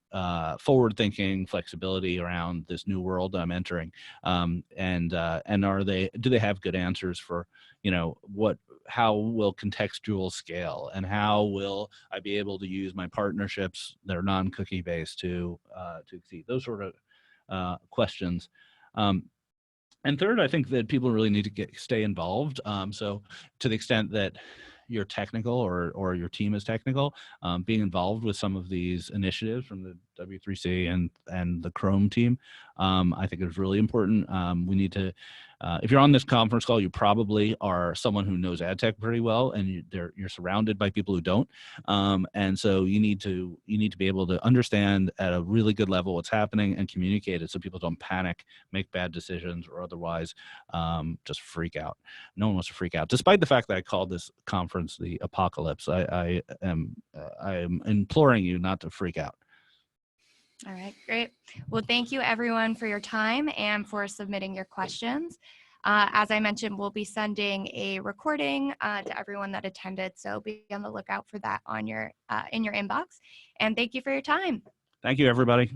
forward-thinking flexibility around this new world I'm entering? And do they have good answers for, how will contextual scale, and how will I be able to use my partnerships that are non-cookie based to exceed those sort of questions. And third, I think that people really need to stay involved. So to the extent that you're technical or your team is technical, being involved with some of these initiatives from the W3C and the Chrome team, I think is really important. We need to, if you're on this conference call, you probably are someone who knows ad tech pretty well, and you're surrounded by people who don't. And so you need to be able to understand at a really good level what's happening and communicate it so people don't panic, make bad decisions, or otherwise just freak out. No one wants to freak out. Despite the fact that I called this conference the apocalypse, I am imploring you not to freak out. All right, great. Well, thank you everyone for your time and for submitting your questions. As I mentioned, we'll be sending a recording to everyone that attended, so be on the lookout for that on your in your inbox. And thank you for your time. Thank you, everybody.